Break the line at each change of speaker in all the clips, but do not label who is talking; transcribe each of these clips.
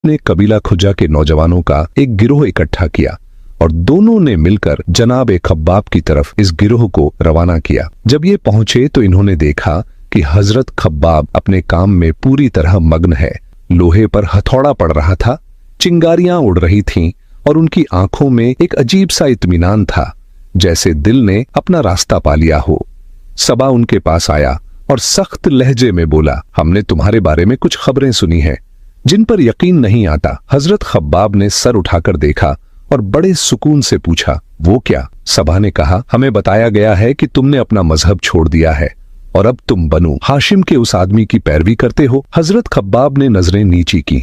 ने कबीला खुजा के नौजवानों का एक गिरोह इकट्ठा किया और दोनों ने मिलकर जनाब खब्बाब की तरफ इस गिरोह को रवाना किया। जब ये पहुंचे तो इन्होंने देखा कि हजरत खब्बाब अपने काम में पूरी तरह मग्न है। लोहे पर हथौड़ा पड़ रहा था, चिंगारियां उड़ रही थीं और उनकी आंखों में एक अजीब सा इत्मीनान था, जैसे दिल ने अपना रास्ता पा लिया हो। सबा उनके पास आया और सख्त लहजे में बोला, हमने तुम्हारे बारे में कुछ खबरें सुनी हैं जिन पर यकीन नहीं आता। हजरत खब्बाब ने सर उठाकर देखा और बड़े सुकून से पूछा, वो क्या? सबा ने कहा, हमें बताया गया है कि तुमने अपना मजहब छोड़ दिया है और अब तुम बनु हाशिम के उस आदमी की पैरवी करते हो। हजरत खब्बाब ने नजरें नीची की,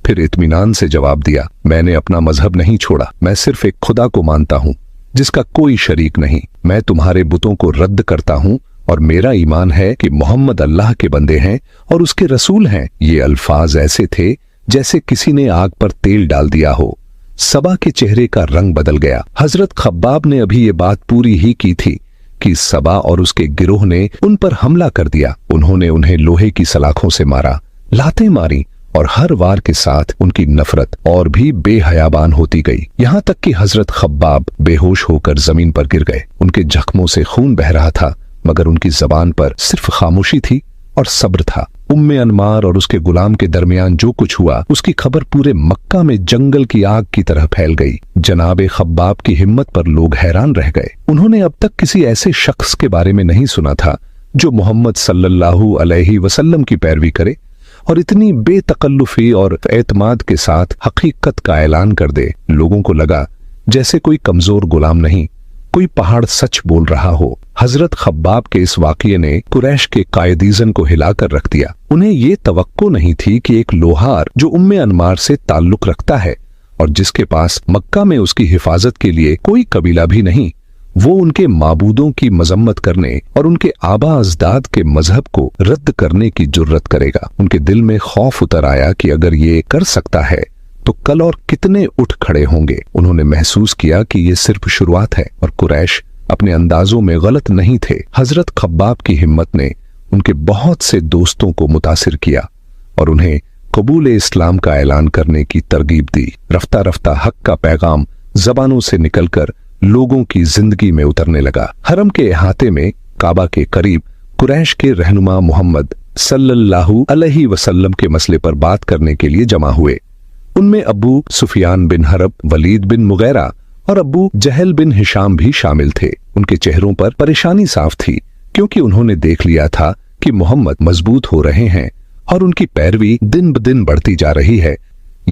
फिर इत्मीनान से जवाब दिया, मैंने अपना मजहब नहीं छोड़ा, मैं सिर्फ एक खुदा को मानता हूं जिसका कोई शरीक नहीं। मैं तुम्हारे बुतों को रद्द करता हूं और मेरा ईमान है कि मोहम्मद अल्लाह के बंदे हैं और उसके रसूल हैं। ये अल्फाज ऐसे थे जैसे किसी ने आग पर तेल डाल दिया हो। सबा के चेहरे का रंग बदल गया। हजरत खब्बाब ने अभी ये बात पूरी ही की थी कि सबा और उसके गिरोह ने उन पर हमला कर दिया। उन्होंने उन्हें लोहे की सलाखों से मारा, लातें मारी और हर वार के साथ उनकी नफरत और भी बेहयाबान होती गई, यहां तक कि हजरत खब्बाब बेहोश होकर जमीन पर गिर गए। उनके जख्मों से खून बह रहा था, मगर उनकी जबान पर सिर्फ खामोशी थी और सब्र था। उम्मे अनमार और उसके गुलाम के दरमियान जो कुछ हुआ उसकी खबर पूरे मक्का में जंगल की आग की तरह फैल गई। जनाब खब्बाब की हिम्मत पर लोग हैरान रह गए। उन्होंने अब तक किसी ऐसे शख्स के बारे में नहीं सुना था जो मोहम्मद सल्लल्लाहु अलैहि वसल्लम की पैरवी करे और इतनी बेतकल्लुफी और एतमाद के साथ हकीकत का ऐलान कर दे। लोगों को लगा जैसे कोई कमजोर गुलाम नहीं, कोई पहाड़ सच बोल रहा हो। हजरत खब्बाब के इस वाक़ये ने कुरैश के कायदीजन को हिलाकर रख दिया। उन्हें ये तवक्को नहीं थी कि एक लोहार जो उम्मे अनमार से ताल्लुक रखता है और जिसके पास मक्का में उसकी हिफाजत के लिए कोई कबीला भी नहीं, वो उनके माबूदों की मजम्मत करने और उनके आबा अजदाद के मजहब को रद्द करने की जुर्रत करेगा। उनके दिल में खौफ उतर आया कि अगर ये कर सकता है तो कल और कितने उठ खड़े होंगे। उन्होंने महसूस किया कि ये सिर्फ शुरुआत है और कुरैश अपने अंदाजों में गलत नहीं थे। हजरत खब्बाब की हिम्मत ने उनके बहुत से दोस्तों को मुतासिर किया और उन्हें कबूल इस्लाम का ऐलान करने की तरगीब दी। रफ्ता रफ्ता हक का पैगाम जबानों से निकलकर लोगों की जिंदगी में उतरने लगा। हरम के अहाते में काबा के करीब कुरैश के रहनुमा मोहम्मद सल्लल्लाहु अलैहि वसल्लम के मसले पर बात करने के लिए जमा हुए। उनमें अबू सुफियान बिन हरब, वलीद बिन मुगैरा और अबू जहल बिन हिशाम भी शामिल थे। उनके चेहरों पर परेशानी साफ थी, क्योंकि उन्होंने देख लिया था कि मोहम्मद मजबूत हो रहे हैं और उनकी पैरवी दिन ब दिन बढ़ती जा रही है।